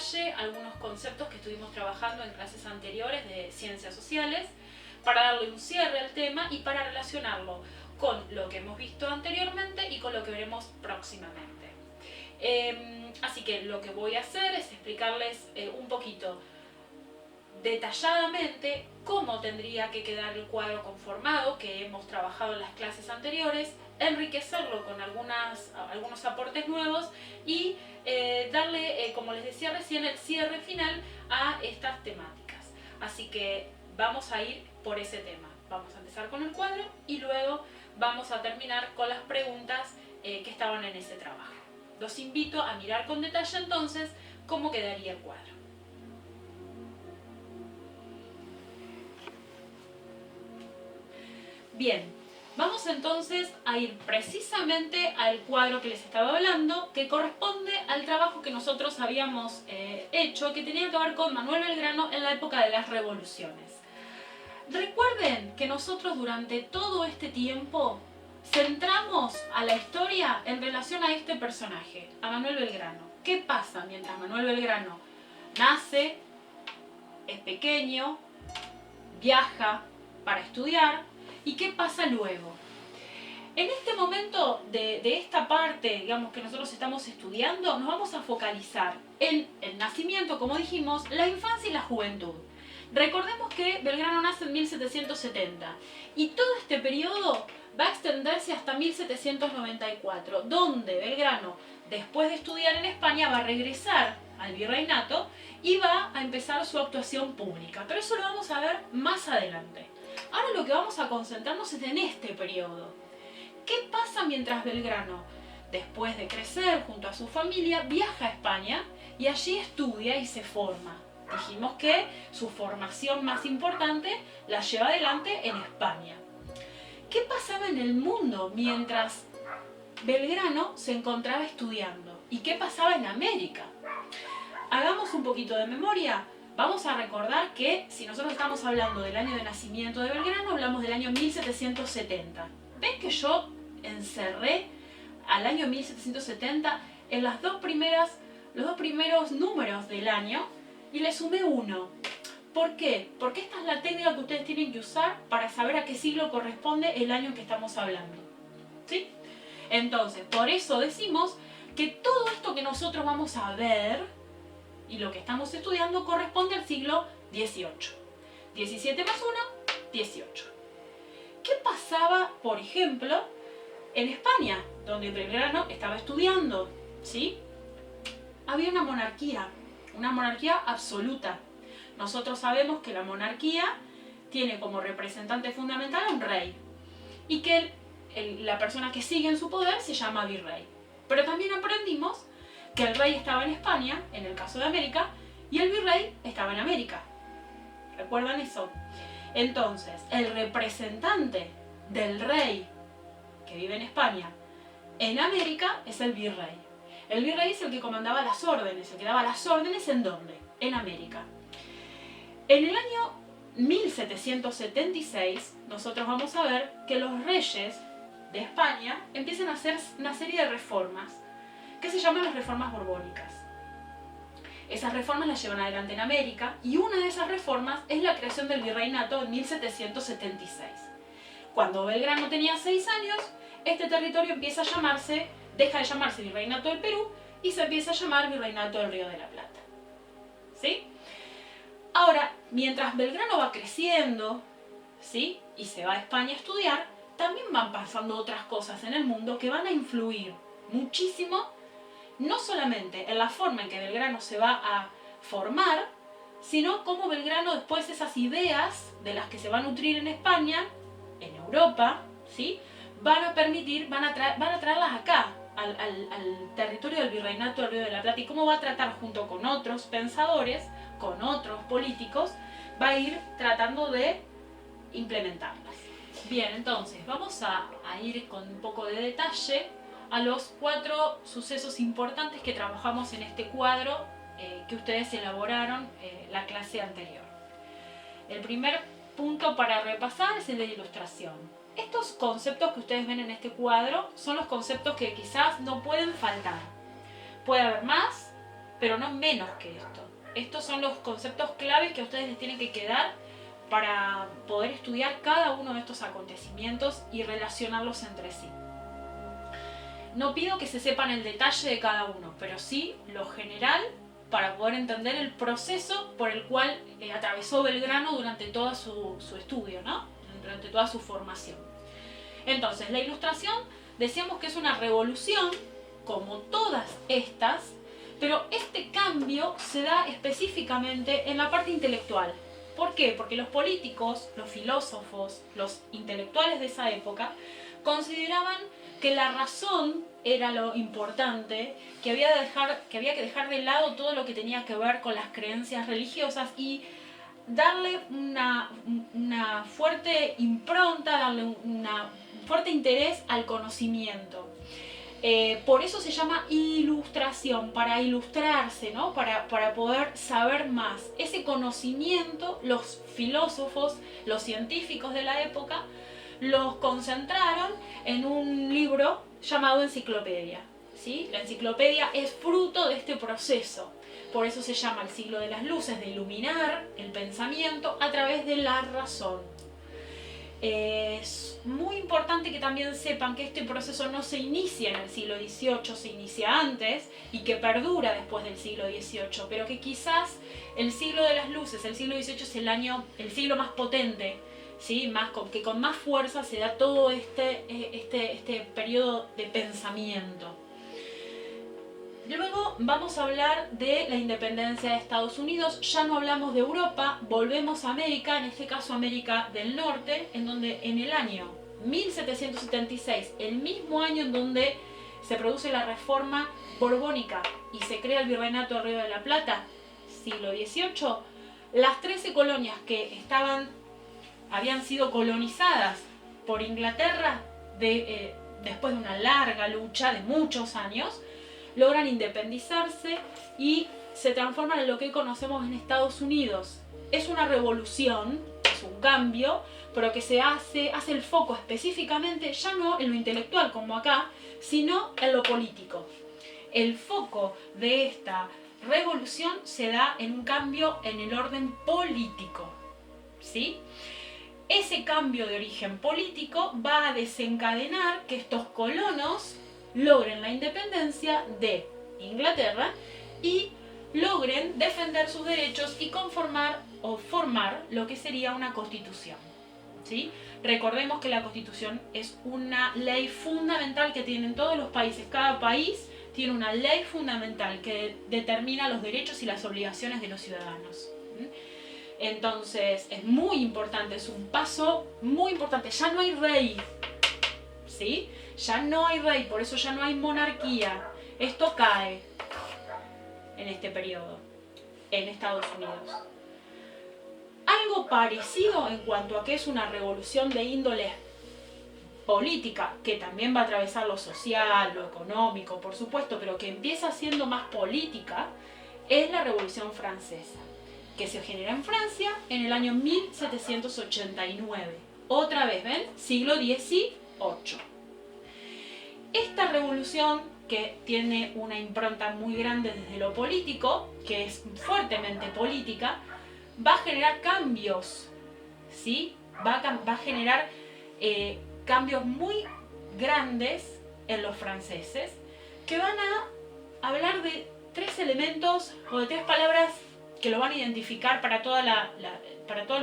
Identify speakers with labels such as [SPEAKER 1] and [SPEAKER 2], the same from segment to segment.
[SPEAKER 1] detalle algunos conceptos que estuvimos trabajando en clases anteriores de ciencias sociales, para darle un cierre al tema y para relacionarlo con lo que hemos visto anteriormente y con lo que veremos próximamente. Así que lo que voy a hacer es explicarles un poquito detalladamente cómo tendría que quedar el cuadro conformado que hemos trabajado en las clases anteriores, enriquecerlo con algunos aportes nuevos y darle, como les decía recién, el cierre final a estas temáticas. Así que vamos a ir por ese tema. Vamos a empezar con el cuadro y luego vamos a terminar con las preguntas que estaban en ese trabajo. Los invito a mirar con detalle entonces cómo quedaría el cuadro. Bien, vamos entonces a ir precisamente al cuadro que les estaba hablando, que corresponde al trabajo que nosotros habíamos hecho, que tenía que ver con Manuel Belgrano en la época de las revoluciones. Recuerden que nosotros durante todo este tiempo centramos a la historia en relación a este personaje, a Manuel Belgrano. ¿Qué pasa mientras Manuel Belgrano nace, es pequeño, viaja para estudiar? ¿Y qué pasa luego? En este momento de esta parte, digamos, que nosotros estamos estudiando, nos vamos a focalizar en el nacimiento, como dijimos, la infancia y la juventud. Recordemos que Belgrano nace en 1770 y todo este periodo va a extenderse hasta 1794, donde Belgrano, después de estudiar en España, va a regresar al virreinato y va a empezar su actuación pública. Pero eso lo vamos a ver más adelante. Ahora lo que vamos a concentrarnos es en este periodo. ¿Qué pasa mientras Belgrano, después de crecer junto a su familia, viaja a España y allí estudia y se forma? Dijimos que su formación más importante la lleva adelante en España. ¿Qué pasaba en el mundo mientras Belgrano se encontraba estudiando? ¿Y qué pasaba en América? Hagamos un poquito de memoria. Vamos a recordar que si nosotros estamos hablando del año de nacimiento de Belgrano, hablamos del año 1770. ¿Ven que yo encerré al año 1770 en los dos primeros números del año y le sumé 1? ¿Por qué? Porque esta es la técnica que ustedes tienen que usar para saber a qué siglo corresponde el año en que estamos hablando. ¿Sí? Entonces, por eso decimos que todo esto que nosotros vamos a ver y lo que estamos estudiando corresponde al siglo XVIII. 17 más 1, 18. ¿Qué pasaba, por ejemplo, en España, donde Belgrano estaba estudiando? ¿Sí? Había una monarquía absoluta. Nosotros sabemos que la monarquía tiene como representante fundamental a un rey y que la persona que sigue en su poder se llama virrey. Pero también aprendimos que el rey estaba en España, en el caso de América, y el virrey estaba en América. ¿Recuerdan eso? Entonces, el representante del rey que vive en España en América es el virrey. El virrey es el que comandaba las órdenes, el que daba las órdenes ¿en dónde? En América. En el año 1776, nosotros vamos a ver que los reyes de España empiezan a hacer una serie de reformas que se llaman las reformas borbónicas. Esas reformas las llevan adelante en América y una de esas reformas es la creación del virreinato en 1776. Cuando Belgrano tenía 6 años, este territorio empieza a llamarse, deja de llamarse Virreinato del Perú y se empieza a llamar Virreinato del Río de la Plata. ¿Sí? Ahora, mientras Belgrano va creciendo, ¿sí?, y se va a España a estudiar, también van pasando otras cosas en el mundo que van a influir muchísimo, no solamente en la forma en que Belgrano se va a formar, sino cómo Belgrano después esas ideas de las que se va a nutrir en España, en Europa, ¿sí?, van a traerlas acá, al territorio del Virreinato del Río de la Plata, y cómo va a tratar junto con otros pensadores, con otros políticos, va a ir tratando de implementarlas. Bien, entonces vamos a ir con un poco de detalle a los 4 sucesos importantes que trabajamos en este cuadro que ustedes elaboraron la clase anterior. El primer punto para repasar es el de ilustración. Estos conceptos que ustedes ven en este cuadro son los conceptos que quizás no pueden faltar. Puede haber más, pero no menos que esto. Estos son los conceptos claves que a ustedes les tienen que quedar para poder estudiar cada uno de estos acontecimientos y relacionarlos entre sí. No pido que se sepan el detalle de cada uno, pero sí lo general para poder entender el proceso por el cual atravesó Belgrano durante todo su estudio, ¿no? Durante toda su formación. Entonces, la Ilustración decíamos que es una revolución, como todas estas, pero este cambio se da específicamente en la parte intelectual. ¿Por qué? Porque los políticos, los filósofos, los intelectuales de esa época consideraban que la razón era lo importante, que había que dejar de lado todo lo que tenía que ver con las creencias religiosas y darle una fuerte impronta, darle un fuerte interés al conocimiento. Por eso se llama ilustración, para ilustrarse, ¿no? Para poder saber más. Ese conocimiento, los filósofos, los científicos de la época, los concentraron en un libro llamado enciclopedia, ¿sí? La enciclopedia es fruto de este proceso. Por eso se llama el siglo de las luces, de iluminar el pensamiento a través de la razón. Es muy importante que también sepan que este proceso no se inicia en el siglo XVIII, se inicia antes y que perdura después del siglo XVIII, pero que quizás el siglo de las luces, el siglo XVIII es el siglo más potente, ¿sí? Que con más fuerza se da todo este periodo de pensamiento. Luego vamos a hablar de la independencia de Estados Unidos. Ya no hablamos de Europa, volvemos a América, en este caso América del Norte, en donde en el año 1776, el mismo año en donde se produce la reforma borbónica y se crea el Virreinato del Río de la Plata, siglo XVIII, las 13 colonias que habían sido colonizadas por Inglaterra después de una larga lucha de muchos años, logran independizarse y se transforman en lo que hoy conocemos en Estados Unidos. Es una revolución, es un cambio, pero que se hace el foco específicamente ya no en lo intelectual como acá, sino en lo político. El foco de esta revolución se da en un cambio en el orden político, ¿sí? Ese cambio de origen político va a desencadenar que estos colonos logren la independencia de Inglaterra y logren defender sus derechos y formar lo que sería una constitución, ¿sí? Recordemos que la constitución es una ley fundamental que tienen todos los países. Cada país tiene una ley fundamental que determina los derechos y las obligaciones de los ciudadanos. Entonces es muy importante, es un paso muy importante. Ya no hay rey, ¿sí? Ya no hay rey, por eso ya no hay monarquía. Esto cae en este periodo, en Estados Unidos. Algo parecido en cuanto a que es una revolución de índole política, que también va a atravesar lo social, lo económico, por supuesto, pero que empieza siendo más política, es la Revolución Francesa, que se genera en Francia en el año 1789. Otra vez, ¿ven? Siglo XVIII. Esta revolución, que tiene una impronta muy grande desde lo político, que es fuertemente política, va a generar cambios, ¿sí? Va a generar cambios muy grandes en los franceses, que van a hablar de 3 elementos o de 3 palabras que lo van a identificar para toda la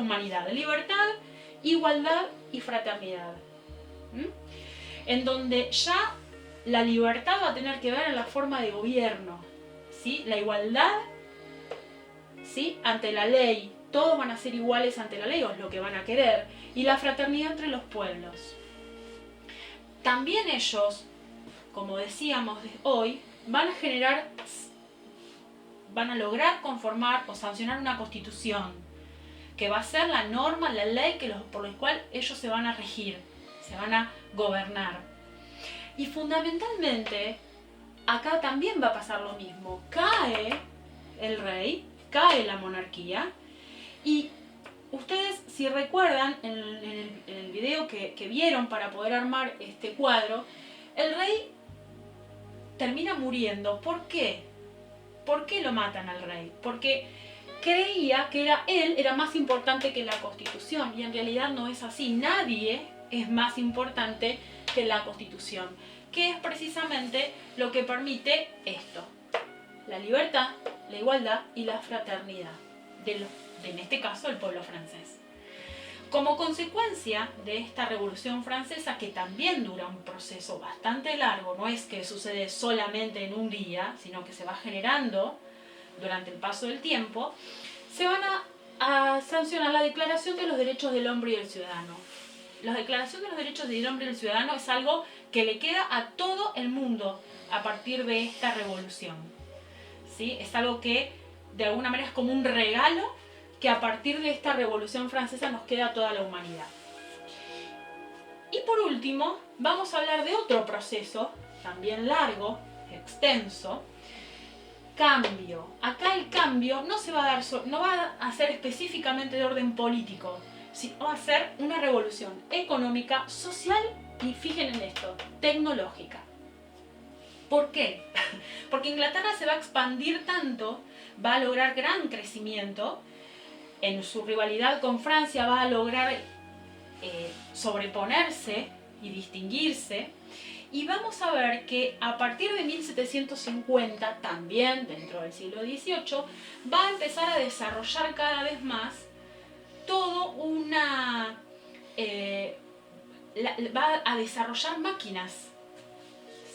[SPEAKER 1] humanidad: libertad, igualdad y fraternidad. En donde ya la libertad va a tener que ver en la forma de gobierno, ¿sí? La igualdad, ¿sí? Ante la ley, todos van a ser iguales ante la ley, o es lo que van a querer, y la fraternidad entre los pueblos. También ellos, como decíamos hoy, van a lograr conformar o sancionar una constitución, que va a ser la norma, la ley por la cual ellos se van a regir, se van a gobernar. Y fundamentalmente, acá también va a pasar lo mismo. Cae el rey, cae la monarquía, y ustedes, si recuerdan, en el video que vieron para poder armar este cuadro, el rey termina muriendo. ¿Por qué? ¿Por qué lo matan al rey? Porque creía que él era más importante que la Constitución, y en realidad no es así. Nadie es más importante que la Constitución, que es precisamente lo que permite esto: la libertad, la igualdad y la fraternidad en este caso el pueblo francés. Como consecuencia de esta Revolución Francesa, que también dura un proceso bastante largo, no es que sucede solamente en un día, sino que se va generando durante el paso del tiempo, se van a sancionar la Declaración de los Derechos del Hombre y del Ciudadano. La Declaración de los Derechos del Hombre y del Ciudadano es algo que le queda a todo el mundo a partir de esta revolución, ¿sí? Es algo que de alguna manera es como un regalo que a partir de esta Revolución Francesa nos queda a toda la humanidad. Y por último, vamos a hablar de otro proceso, también largo, extenso: cambio. Acá el cambio no se va a dar, no va a ser específicamente de orden político, sino va a ser una revolución económica, social y, fíjense en esto, tecnológica. ¿Por qué? Porque Inglaterra se va a expandir tanto, va a lograr gran crecimiento. En su rivalidad con Francia va a lograr sobreponerse y distinguirse. Y vamos a ver que a partir de 1750, también dentro del siglo XVIII, va a empezar a desarrollar cada vez más todo va a desarrollar máquinas,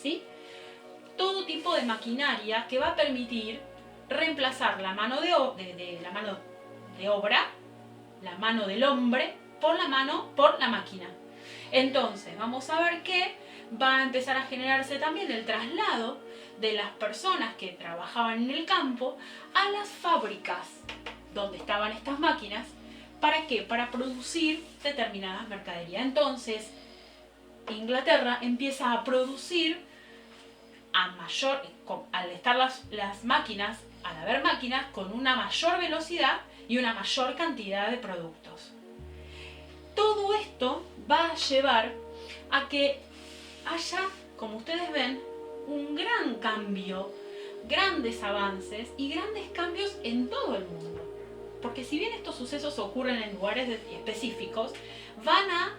[SPEAKER 1] ¿sí? Todo tipo de maquinaria que va a permitir reemplazar la mano de obra, la mano del hombre, por la máquina. Entonces vamos a ver que va a empezar a generarse también el traslado de las personas que trabajaban en el campo a las fábricas donde estaban estas máquinas. ¿Para qué? Para producir determinadas mercaderías. Entonces Inglaterra empieza a producir al estar las máquinas, al haber máquinas, con una mayor velocidad y una mayor cantidad de productos. Todo esto va a llevar a que haya, como ustedes ven, un gran cambio, grandes avances y grandes cambios en todo el mundo. Porque si bien estos sucesos ocurren en lugares específicos, van a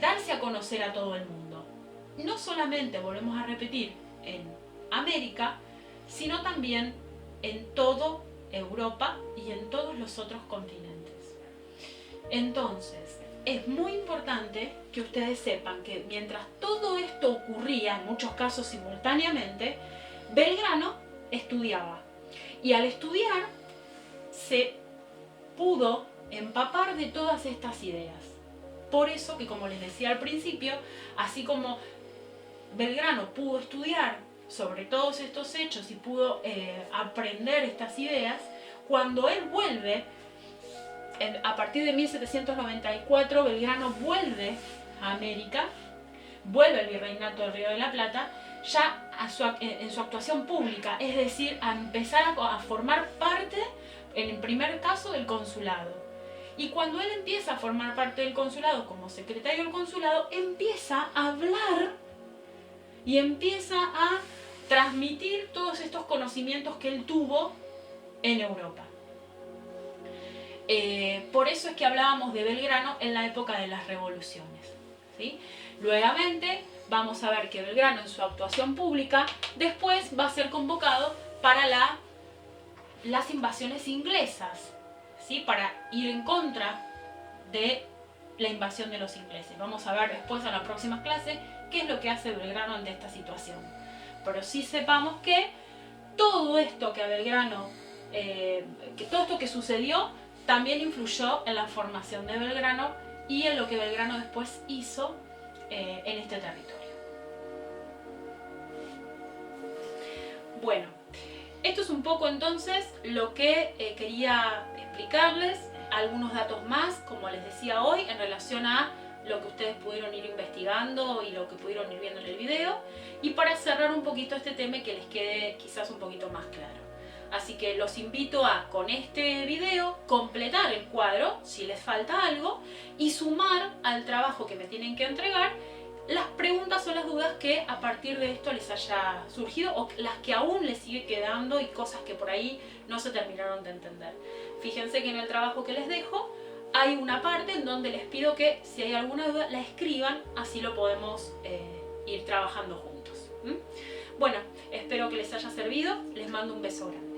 [SPEAKER 1] darse a conocer a todo el mundo. No solamente, volvemos a repetir, en América, sino también en toda Europa y en todos los otros continentes. Entonces, es muy importante que ustedes sepan que mientras todo esto ocurría, en muchos casos simultáneamente, Belgrano estudiaba. Y al estudiar, se pudo empapar de todas estas ideas. Por eso que, como les decía al principio, así como Belgrano pudo estudiar sobre todos estos hechos y pudo aprender estas ideas, cuando él vuelve, a partir de 1794, Belgrano vuelve a América, vuelve al Virreinato del Río de la Plata, ya en su actuación pública, es decir, a empezar a formar parte, en el primer caso, del consulado. Y cuando él empieza a formar parte del consulado como secretario del consulado, empieza a hablar y empieza a transmitir todos estos conocimientos que él tuvo en Europa. Por eso es que hablábamos de Belgrano en la época de las revoluciones, ¿sí? Nuevamente vamos a ver que Belgrano, en su actuación pública, después va a ser convocado para las invasiones inglesas, ¿sí? Para ir en contra de la invasión de los ingleses. Vamos a ver después, en la próxima clase, qué es lo que hace Belgrano ante esta situación. Pero sí sepamos que todo esto que a Belgrano, todo esto que sucedió, también influyó en la formación de Belgrano y en lo que Belgrano después hizo en este territorio. Bueno, esto es un poco entonces lo que quería explicarles, algunos datos más, como les decía hoy, en relación a lo que ustedes pudieron ir investigando y lo que pudieron ir viendo en el video, y para cerrar un poquito este tema y que les quede quizás un poquito más claro. Así que los invito a, con este video, completar el cuadro, si les falta algo, y sumar al trabajo que me tienen que entregar las preguntas o las dudas que a partir de esto les haya surgido o las que aún les sigue quedando y cosas que por ahí no se terminaron de entender. Fíjense que en el trabajo que les dejo hay una parte en donde les pido que si hay alguna duda la escriban, así lo podemos ir trabajando juntos. Bueno, espero que les haya servido, les mando un beso grande.